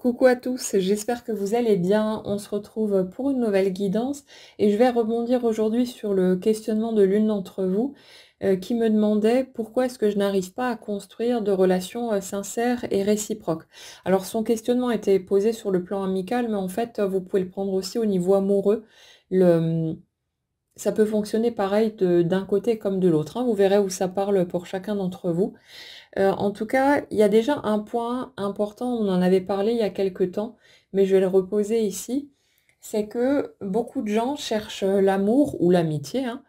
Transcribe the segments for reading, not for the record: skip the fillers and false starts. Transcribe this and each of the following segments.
Coucou à tous, j'espère que vous allez bien. On se retrouve pour une nouvelle guidance et je vais rebondir aujourd'hui sur le questionnement de l'une d'entre vous qui me demandait pourquoi est-ce que je n'arrive pas à construire de relations sincères et réciproques. Alors son questionnement était posé sur le plan amical, mais en fait vous pouvez le prendre aussi au niveau amoureux. Le, Ça peut fonctionner pareil d'un côté comme de l'autre, hein. Vous verrez où ça parle pour chacun d'entre vous. En tout cas, il y a déjà un point important, on en avait parlé il y a quelque temps, mais je vais le reposer ici, c'est que beaucoup de gens cherchent l'amour ou l'amitié, hein,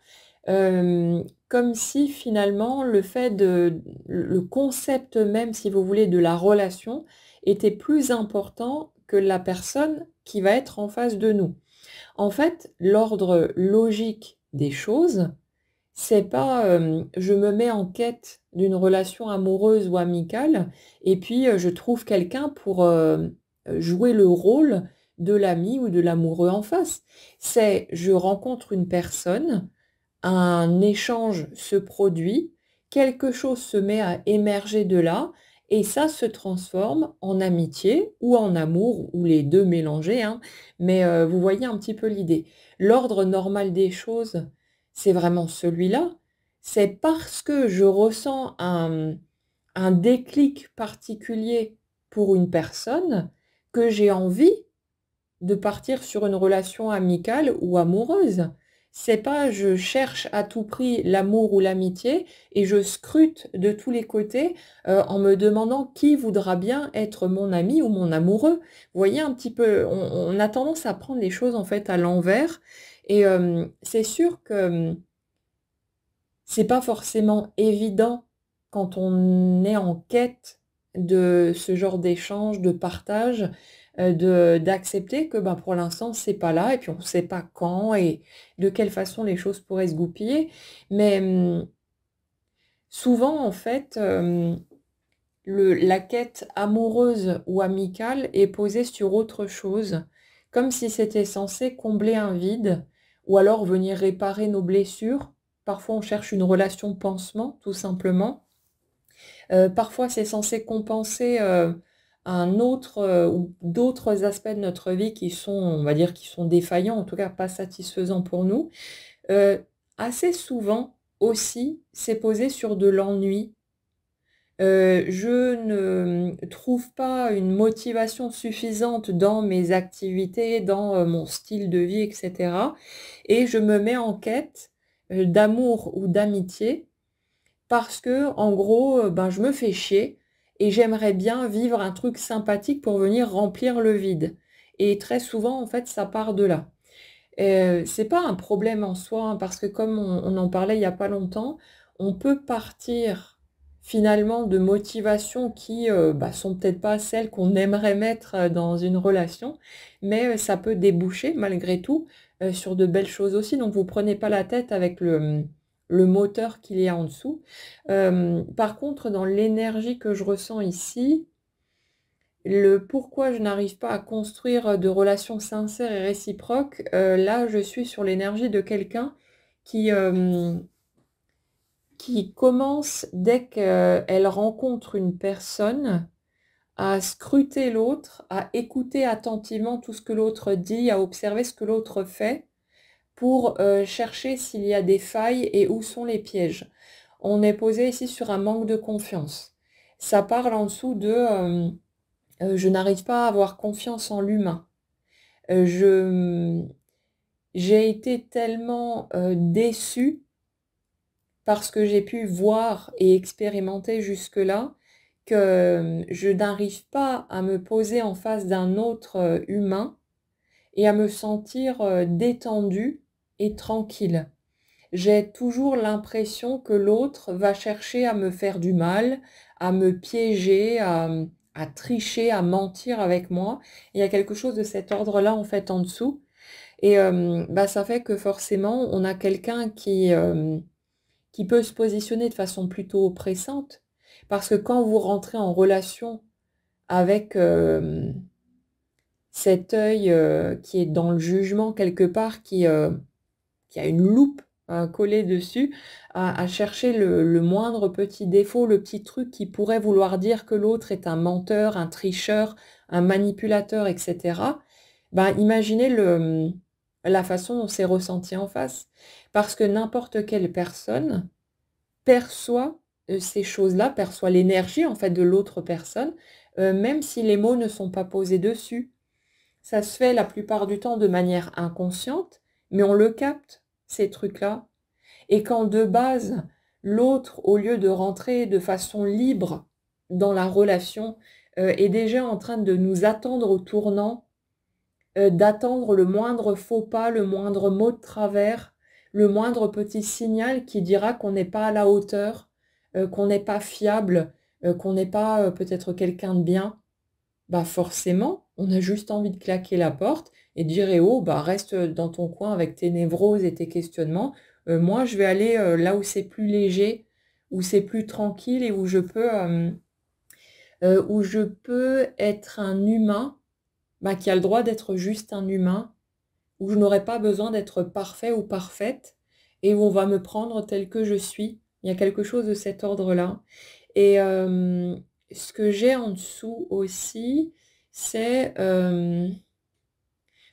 comme si finalement le concept même, si vous voulez, de la relation était plus important que la personne qui va être en face de nous. En fait, l'ordre logique des choses, c'est pas, je me mets en quête d'une relation amoureuse ou amicale et puis, je trouve quelqu'un pour, jouer le rôle de l'ami ou de l'amoureux en face. C'est, je rencontre une personne, un échange se produit, quelque chose se met à émerger de là et ça se transforme en amitié ou en amour ou les 2 mélangés, hein. Mais, vous voyez un petit peu l'idée. L'ordre normal des choses, c'est vraiment celui-là. C'est parce que je ressens un déclic particulier pour une personne que j'ai envie de partir sur une relation amicale ou amoureuse. C'est pas je cherche à tout prix l'amour ou l'amitié et je scrute de tous les côtés en me demandant qui voudra bien être mon ami ou mon amoureux. Vous voyez un petit peu, on a tendance à prendre les choses en fait à l'envers et c'est sûr que c'est pas forcément évident quand on est en quête de ce genre d'échange, de partage, d'accepter que, bah, pour l'instant, c'est pas là et puis on ne sait pas quand et de quelle façon les choses pourraient se goupiller. Mais, souvent, en fait, la quête amoureuse ou amicale est posée sur autre chose, comme si c'était censé combler un vide ou alors venir réparer nos blessures. Parfois, on cherche une relation pansement, tout simplement. Parfois, c'est censé compenser, un autre, ou d'autres aspects de notre vie qui sont, on va dire, qui sont défaillants, en tout cas pas satisfaisants pour nous. Heu, Assez souvent aussi, c'est posé sur de l'ennui. Je ne trouve pas une motivation suffisante dans mes activités, dans, mon style de vie et cetera et je me mets en quête, d'amour ou d'amitié parce que en gros, ben, je me fais chier et j'aimerais bien vivre un truc sympathique pour venir remplir le vide et très souvent, en fait, ça part de là. C'est pas un problème en soi, hein, parce que comme on en parlait il y a pas longtemps, on peut partir finalement de motivations qui, bah, sont peut-être pas celles qu'on aimerait mettre, dans une relation, mais, ça peut déboucher malgré tout, sur de belles choses aussi. Donc vous prenez pas la tête avec le moteur qu'il y a en dessous. Par contre, dans l'énergie que je ressens ici, le pourquoi je n'arrive pas à construire, de relations sincères et réciproques, là, je suis sur l'énergie de quelqu'un qui, qui commence dès qu'elle rencontre une personne à scruter l'autre, à écouter attentivement tout ce que l'autre dit, à observer ce que l'autre fait pour, chercher s'il y a des failles et où sont les pièges. On est posé ici sur un manque de confiance. Ça parle en dessous de, je n'arrive pas à avoir confiance en l'humain. Je j'ai été tellement, déçue parce que j'ai pu voir et expérimenter jusque-là que, je n'arrive pas à me poser en face d'un autre, humain et à me sentir, détendue et tranquille. J'ai toujours l'impression que l'autre va chercher à me faire du mal, à me piéger, à tricher, à mentir avec moi. Il y a quelque chose de cet ordre-là, en fait, en dessous et bah, ça fait que forcément, on a quelqu'un qui peut se positionner de façon plutôt oppressante. Parce que quand vous rentrez en relation avec, cet œil, qui est dans le jugement quelque part, qui a une loupe, collée dessus, à chercher le moindre petit défaut, le petit truc qui pourrait vouloir dire que l'autre est un menteur, un tricheur, un manipulateur, etc., ben, imaginez la façon dont c'est ressenti en face. Parce que n'importe quelle personne perçoit ces choses-là, perçoit l'énergie en fait de l'autre personne, même si les mots ne sont pas posés dessus. Ça se fait la plupart du temps de manière inconsciente, mais on le capte, ces trucs-là. Et quand de base, l'autre, au lieu de rentrer de façon libre dans la relation, est déjà en train de nous attendre au tournant, d'attendre le moindre faux pas, le moindre mot de travers, le moindre petit signal qui dira qu'on n'est pas à la hauteur, qu'on n'est pas fiable, qu'on n'est pas peut-être quelqu'un de bien, bah forcément, on a juste envie de claquer la porte et de dire: «Eh oh, bah reste dans ton coin avec tes névroses et tes questionnements. Moi, je vais aller là où c'est plus léger, où c'est plus tranquille et où je peux être un humain, bah, qui a le droit d'être juste un humain, où je n'aurai pas besoin d'être parfait ou parfaite et où on va me prendre tel que je suis». Il y a quelque chose de cet ordre-là et ce que j'ai en dessous aussi, c'est,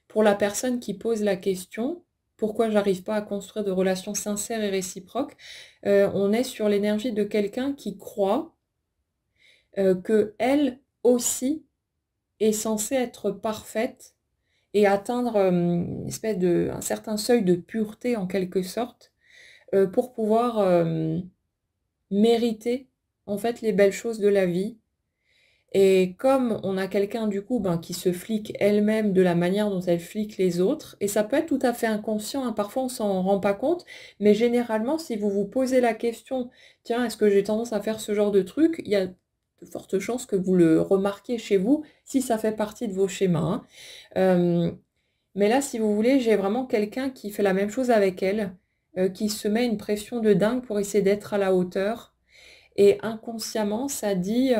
pour la personne qui pose la question: «Pourquoi j'arrive pas à construire de relations sincères et réciproques?» On est sur l'énergie de quelqu'un qui croit, qu'elle aussi est censée être parfaite et atteindre, une espèce de un certain seuil de pureté en quelque sorte, pour pouvoir, mériter en fait les belles choses de la vie. Et comme on a quelqu'un du coup, ben, qui se flique elle-même de la manière dont elle flique les autres, et ça peut être tout à fait inconscient, hein, parfois on s'en rend pas compte, mais généralement si vous vous posez la question: «Tiens, est-ce que j'ai tendance à faire ce genre de truc?» Il y a de fortes chances que vous le remarquiez chez vous, si ça fait partie de vos schémas, hein. Mais là, si vous voulez, j'ai vraiment quelqu'un qui fait la même chose avec elle, qui se met une pression de dingue pour essayer d'être à la hauteur et inconsciemment ça dit,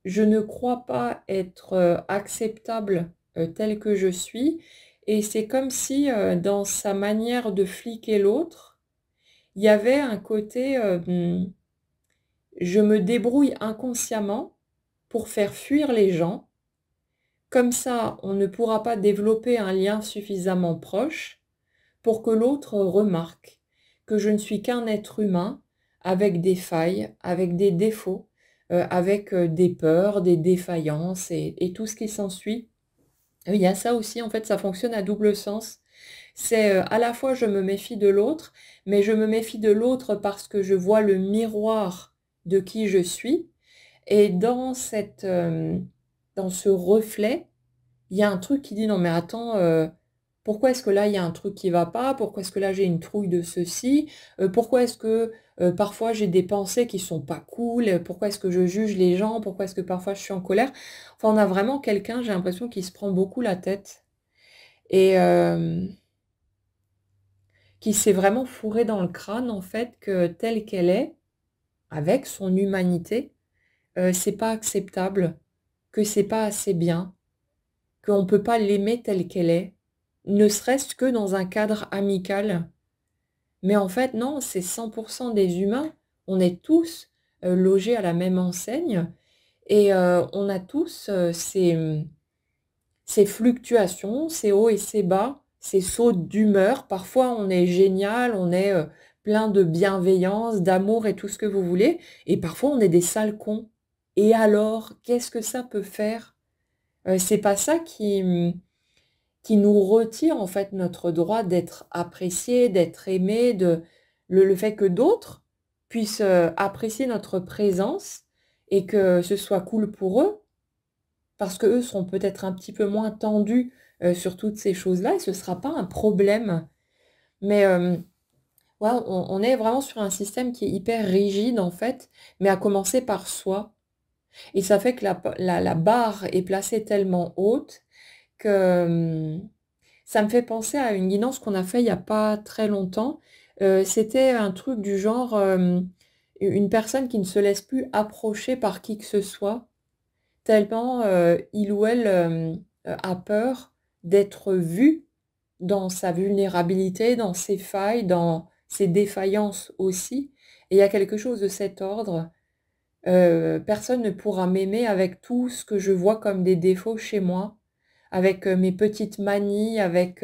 je ne crois pas être, acceptable, telle que je suis et c'est comme si, dans sa manière de fliquer l'autre, il y avait un côté, je me débrouille inconsciemment pour faire fuir les gens. Comme ça, on ne pourra pas développer un lien suffisamment proche pour que l'autre remarque que je ne suis qu'un être humain avec des failles, avec des défauts, avec, des peurs, des défaillances et tout ce qui s'ensuit. Il y a ça aussi, en fait, ça fonctionne à double sens. C'est, à la fois je me méfie de l'autre, mais je me méfie de l'autre parce que je vois le miroir de qui je suis et dans ce reflet, il y a un truc qui dit: «Non mais attends, pourquoi est-ce que là, il y a un truc qui va pas? Pourquoi est-ce que là, j'ai une trouille de ceci? Pourquoi est-ce que, parfois j'ai des pensées qui sont pas cool? Pourquoi est-ce que je juge les gens? Pourquoi est-ce que parfois je suis en colère?» Enfin, on a vraiment quelqu'un, j'ai l'impression, qui se prend beaucoup la tête et qui s'est vraiment fourré dans le crâne, en fait, que telle qu'elle est, avec son humanité, c'est pas acceptable, que c'est pas assez bien, qu'on peut pas l'aimer telle qu'elle est, ne serait-ce que dans un cadre amical. Mais en fait, non, c'est 100 des humains. On est tous, logés à la même enseigne et on a tous, ces fluctuations, ces hauts et ces bas, ces sauts d'humeur. Parfois, on est génial, on est, plein de bienveillance, d'amour et tout ce que vous voulez et parfois on est des sales cons. Et alors, qu'est-ce que ça peut faire? C'est pas ça qui nous retire en fait notre droit d'être apprécié, d'être aimé, le fait que d'autres puissent, apprécier notre présence et que ce soit cool pour eux, parce qu'eux seront peut-être un petit peu moins tendus, sur toutes ces choses-là et ce ne sera pas un problème. Mais, ouais, on est vraiment sur un système qui est hyper rigide en fait, mais à commencer par soi et ça fait que la barre est placée tellement haute que, ça me fait penser à une guidance qu'on a fait il y a pas très longtemps. C'était un truc du genre, une personne qui ne se laisse plus approcher par qui que ce soit, tellement, il ou elle, a peur d'être vu dans sa vulnérabilité, dans ses failles, dans ses défaillances aussi et il y a quelque chose de cet ordre. Personne ne pourra m'aimer avec tout ce que je vois comme des défauts chez moi, avec mes petites manies, avec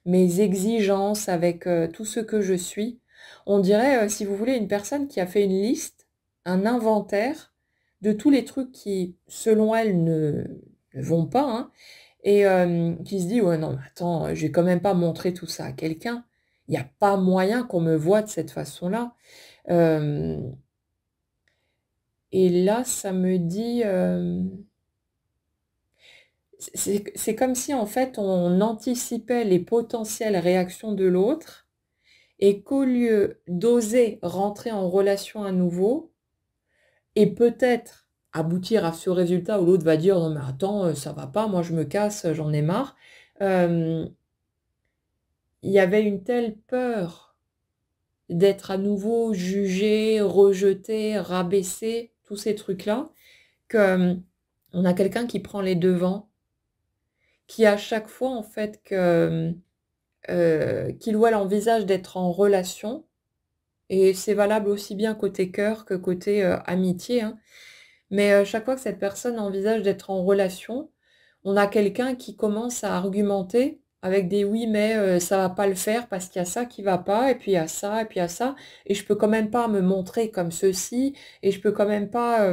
mes exigences, avec tout ce que je suis. On dirait, si vous voulez, une personne qui a fait une liste, un inventaire de tous les trucs qui, selon elle, ne vont pas, hein, et qui se dit, ouais, non, mais attends, je vais quand même pas montrer tout ça à quelqu'un. Il n'y a pas moyen qu'on me voie de cette façon-là. Euh, et là, ça me dit, c'est comme si en fait on anticipait les potentielles réactions de l'autre et qu'au lieu d'oser rentrer en relation à nouveau et peut-être aboutir à ce résultat où l'autre va dire non mais attends, ça va pas, moi je me casse, j'en ai marre, euh, il y avait une telle peur d'être à nouveau jugé, rejeté, rabaissé, tous ces trucs-là, que on a quelqu'un qui prend les devants, qui à chaque fois en fait que qu'il ou elle envisage d'être en relation, et c'est valable aussi bien côté cœur que côté amitié, hein. Mais chaque fois que cette personne envisage d'être en relation, on a quelqu'un qui commence à argumenter avec des oui, mais ça va pas le faire parce qu'il y a ça qui va pas, et puis il y a ça, et puis il y a ça, et je peux quand même pas me montrer comme ceci, et je peux quand même pas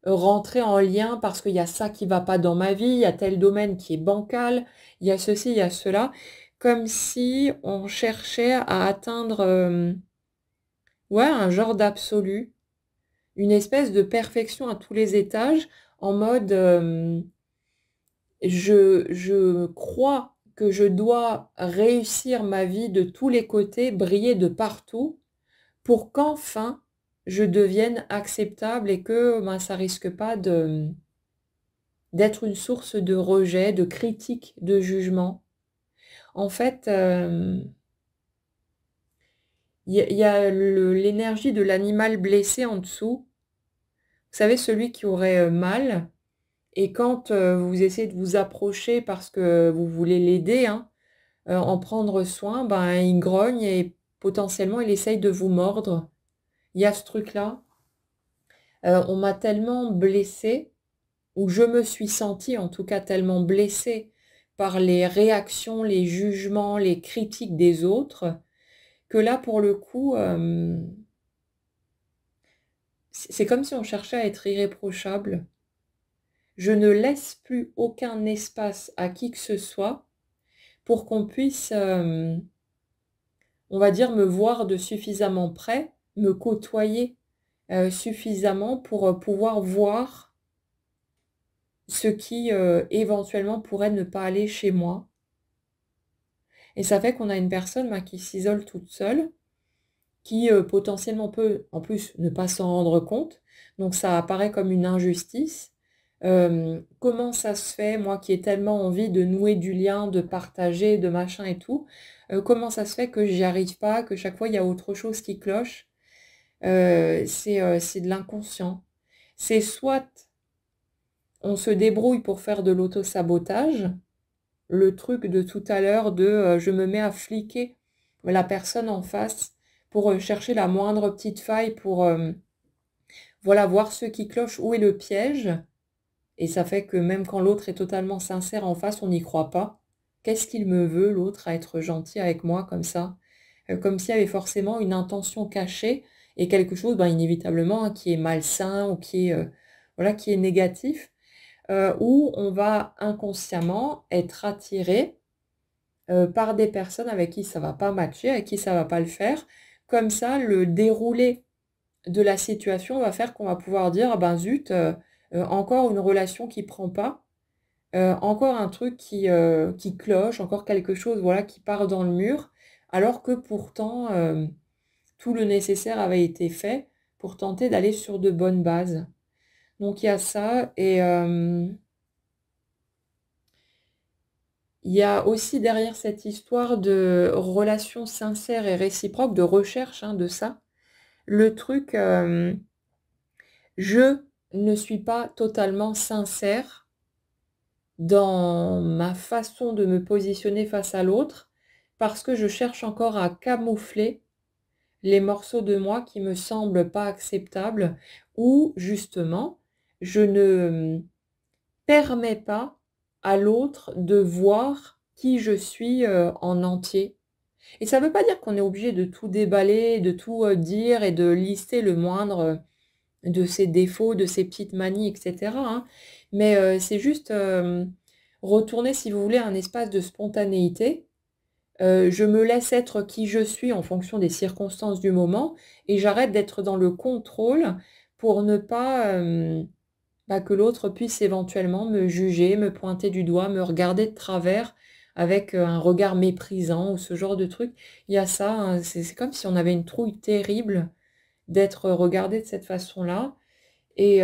rentrer en lien parce qu'il y a ça qui va pas dans ma vie, il y a tel domaine qui est bancal, il y a ceci, il y a cela, comme si on cherchait à atteindre ouais, un genre d'absolu, une espèce de perfection à tous les étages, en mode je crois que je dois réussir ma vie de tous les côtés, briller de partout, pour qu'enfin je devienne acceptable et que ben, ça risque pas d'être une source de rejet, de critique, de jugement. En fait, il y a l'énergie de l'animal blessé en dessous. Vous savez, celui qui aurait mal, et quand vous essayez de vous approcher parce que vous voulez l'aider, hein, en prendre soin, ben, il grogne et potentiellement il essaye de vous mordre. Il y a ce truc-là. On m'a tellement blessée, ou je me suis sentie en tout cas tellement blessée par les réactions, les jugements, les critiques des autres, que là, pour le coup, c'est comme si on cherchait à être irréprochable. Je ne laisse plus aucun espace à qui que ce soit pour qu'on puisse, on va dire, me voir de suffisamment près, me côtoyer suffisamment pour pouvoir voir ce qui éventuellement pourrait ne pas aller chez moi. Et ça fait qu'on a une personne bah, qui s'isole toute seule, qui potentiellement peut en plus ne pas s'en rendre compte. Donc ça apparaît comme une injustice. Comment ça se fait, moi qui ai tellement envie de nouer du lien, de partager, de machin et tout, comment ça se fait que j'y arrive pas, que chaque fois il y a autre chose qui cloche? C'est de l'inconscient. C'est soit on se débrouille pour faire de l'auto-sabotage, le truc de tout à l'heure de je me mets à fliquer la personne en face pour chercher la moindre petite faille, pour voilà, voir ce qui cloche, où est le piège. Et ça fait que même quand l'autre est totalement sincère en face, on n'y croit pas. Qu'est-ce qu'il me veut, l'autre, à être gentil avec moi comme ça? Comme s'il y avait forcément une intention cachée et quelque chose, ben, inévitablement, hein, qui est malsain ou qui est, voilà, qui est négatif, où on va inconsciemment être attiré par des personnes avec qui ça va pas matcher, avec qui ça va pas le faire. Comme ça, le déroulé de la situation va faire qu'on va pouvoir dire, ah ben zut, encore une relation qui prend pas, encore un truc qui cloche, encore quelque chose voilà, qui part dans le mur, alors que pourtant, tout le nécessaire avait été fait pour tenter d'aller sur de bonnes bases. Donc il y a ça, et il y a aussi derrière cette histoire de relation sincère et réciproque, de recherche hein, de ça, le truc, je ne suis pas totalement sincère dans ma façon de me positionner face à l'autre parce que je cherche encore à camoufler les morceaux de moi qui me semblent pas acceptables ou justement, je ne permets pas à l'autre de voir qui je suis, en entier. Et ça ne veut pas dire qu'on est obligé de tout déballer, de tout, dire et de lister le moindre, de ses défauts, de ses petites manies et cetera, hein. Mais, c'est juste, retourner si vous voulez à un espace de spontanéité. Je me laisse être qui je suis en fonction des circonstances du moment et j'arrête d'être dans le contrôle pour ne pas, bah, que l'autre puisse éventuellement me juger, me pointer du doigt, me regarder de travers avec, un regard méprisant ou ce genre de truc. Il y a ça, hein, c'est comme si on avait une trouille terrible d'être regardé de cette façon-là et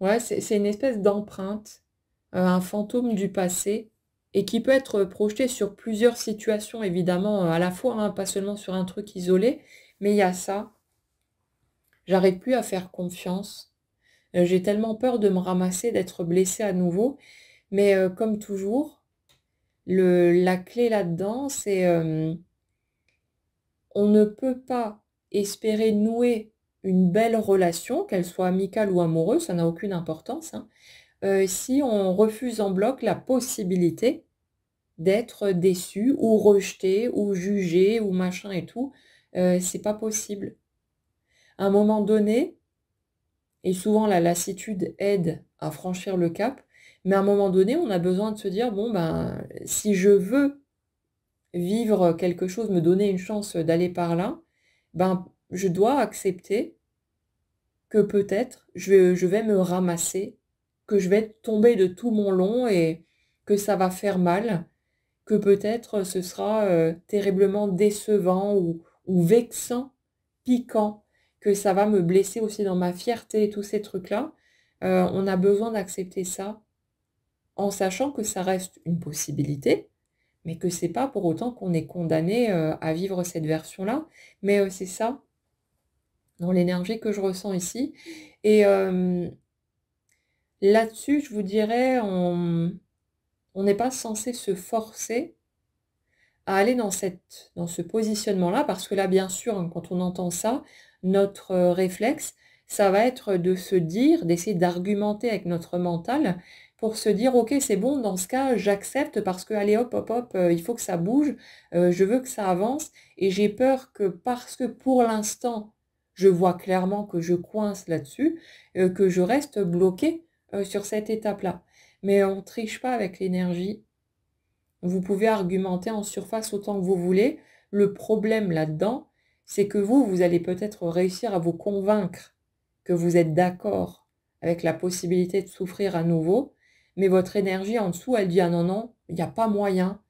ouais, c'est une espèce d'empreinte, un fantôme du passé et qui peut être projeté sur plusieurs situations évidemment, à la fois, hein, pas seulement sur un truc isolé, mais il y a ça. J'arrive plus à faire confiance. J'ai tellement peur de me ramasser, d'être blessée à nouveau, mais comme toujours, la clé là-dedans, c'est, on ne peut pas espérer nouer une belle relation, qu'elle soit amicale ou amoureuse, ça n'a aucune importance, hein, si on refuse en bloc la possibilité d'être déçu ou rejeté ou jugé ou machin et tout, c'est pas possible. À un moment donné, et souvent la lassitude aide à franchir le cap, mais à un moment donné, on a besoin de se dire: «Bon, ben, si je veux vivre quelque chose, me donner une chance, d'aller par là, ben, je dois accepter que peut-être je vais me ramasser, que je vais tomber de tout mon long et que ça va faire mal, que peut-être ce sera, terriblement décevant ou vexant, piquant, que ça va me blesser aussi dans ma fierté et tous ces trucs-là». On a besoin d'accepter ça en sachant que ça reste une possibilité, mais que c'est pas pour autant qu'on est condamné, à vivre cette version-là. Mais, c'est ça, dans l'énergie que je ressens ici et là-dessus, je vous dirais, on n'est pas censé se forcer à aller dans ce positionnement-là, parce que là, bien sûr, hein, quand on entend ça, notre, réflexe, ça va être de se dire, d'essayer d'argumenter avec notre mental pour se dire: «OK, c'est bon, dans ce cas, j'accepte parce que allez hop, hop, hop, il faut que ça bouge, je veux que ça avance et j'ai peur que parce que pour l'instant, je vois clairement que je coince là-dessus, que je reste bloqué sur cette étape-là». Mais on triche pas avec l'énergie. Vous pouvez argumenter en surface autant que vous voulez. Le problème là-dedans, c'est que vous allez peut-être réussir à vous convaincre que vous êtes d'accord avec la possibilité de souffrir à nouveau, mais votre énergie en dessous, elle dit: «Ah non, non, il y a pas moyen.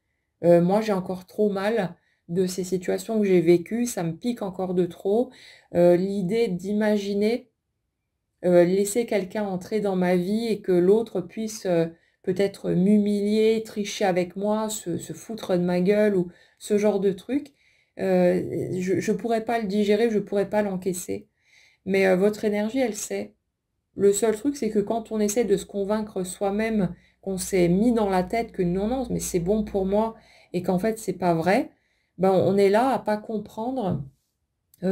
Moi, j'ai encore trop mal de ces situations que j'ai vécues, ça me pique encore de trop». L'idée d'imaginer laisser quelqu'un entrer dans ma vie et que l'autre puisse, peut-être m'humilier, tricher avec moi, se foutre de ma gueule ou ce genre de truc, je pourrais pas le digérer, je pourrais pas l'encaisser. Mais, votre énergie, elle sait. Le seul truc, c'est que quand on essaie de se convaincre soi-même qu'on s'est mis dans la tête que: «Non, non, mais c'est bon pour moi» et qu'en fait c'est pas vrai, ben, on est là à pas comprendre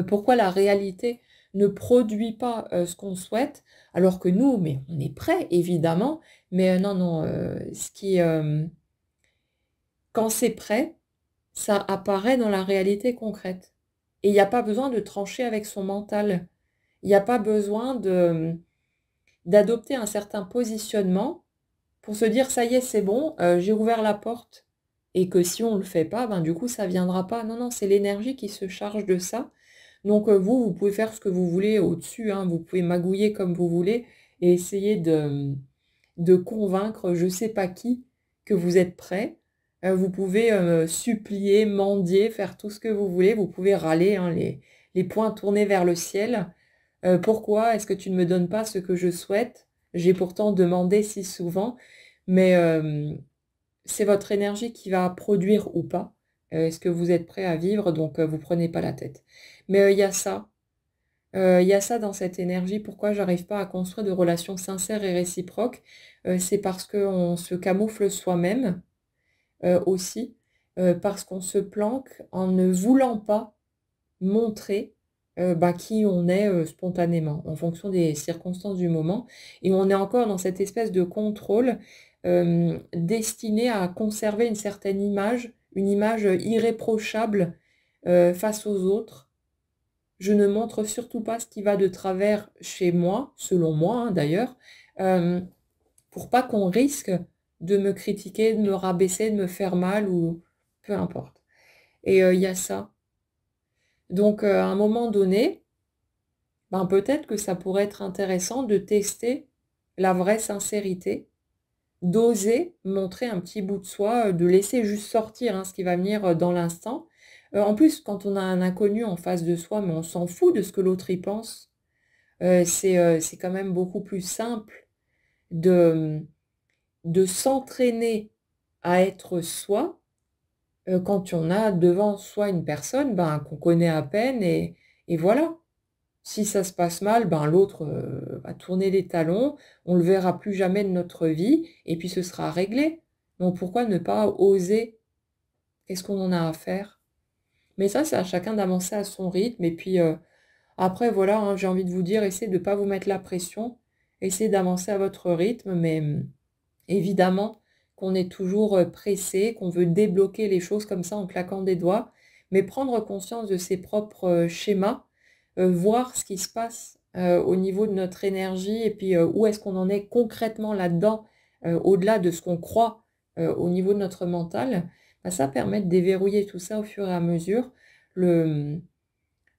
pourquoi la réalité ne produit pas, ce qu'on souhaite, alors que nous, mais on est prêt évidemment, mais non, non, quand c'est prêt, ça apparaît dans la réalité concrète et il y a pas besoin de trancher avec son mental. Il y a pas besoin d'adopter un certain positionnement pour se dire: «Ça y est, c'est bon, j'ai ouvert la porte» et que si on le fait pas, ben, du coup, ça viendra pas. Non, non, c'est l'énergie qui se charge de ça. Donc, vous pouvez faire ce que vous voulez au-dessus, hein. Vous pouvez magouiller comme vous voulez et essayer de convaincre je sais pas qui que vous êtes prêt. Vous pouvez, supplier, mendier, faire tout ce que vous voulez. Vous pouvez râler, hein, les poings tournés vers le ciel. «Pourquoi est-ce que tu ne me donnes pas ce que je souhaite? J'ai pourtant demandé si souvent». Mais, c'est votre énergie qui va produire ou pas, ce que vous êtes prêt à vivre, donc, vous prenez pas la tête. Mais, il y a ça dans cette énergie. Pourquoi j'arrive pas à construire de relations sincères et réciproques? C'est parce qu'on se camoufle soi-même, aussi parce qu'on se planque en ne voulant pas montrer, qui on est, spontanément, en fonction des circonstances du moment et on est encore dans cette espèce de contrôle, destiné à conserver une image, irréprochable, face aux autres. Je ne montre surtout pas ce qui va de travers chez moi, selon moi, hein, d'ailleurs, hem, pour pas qu'on risque de me critiquer, de me rabaisser, de me faire mal ou peu importe et il y a ça. Donc à un moment donné, peut-être que ça pourrait être intéressant de tester la vraie sincérité, d'oser montrer un petit bout de soi, de laisser juste sortir, hein, ce qui va venir, dans l'instant. En plus, quand on a un inconnu en face de soi, mais on s'en fout de ce que l'autre y pense, c'est quand même beaucoup plus simple de, de s'entraîner à être soi, quand on a devant soi une personne, qu'on connaît à peine et voilà. Si ça se passe mal, l'autre, va tourner les talons, on le verra plus jamais de notre vie et puis ce sera réglé. Donc pourquoi ne pas oser? Qu'est-ce qu'on en a à faire? Mais ça, c'est à chacun d'avancer à son rythme et puis, après voilà, hein, j'ai envie de vous dire, essayez de ne pas vous mettre la pression, essayez d'avancer à votre rythme, mais, évidemment qu'on est toujours, pressé, qu'on veut débloquer les choses comme ça en claquant des doigts, mais prendre conscience de ses propres, schémas, voir ce qui se passe, au niveau de notre énergie et puis, où est-ce qu'on en est concrètement là-dedans, au-delà de ce qu'on croit, au niveau de notre mental, ça permet de déverrouiller tout ça au fur et à mesure. Le,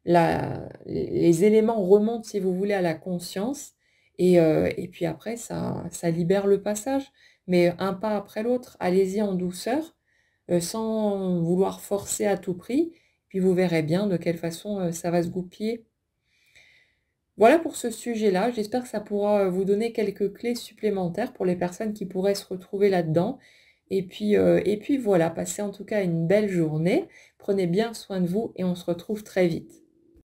les éléments remontent, si vous voulez, à la conscience et puis après ça libère le passage, mais un pas après l'autre. Allez-y en douceur, sans vouloir forcer à tout prix, puis vous verrez bien de quelle façon, ça va se goupiller. Voilà pour ce sujet-là, j'espère que ça pourra, vous donner quelques clés supplémentaires pour les personnes qui pourraient se retrouver là-dedans et puis voilà, passez en tout cas une belle journée. Prenez bien soin de vous et on se retrouve très vite.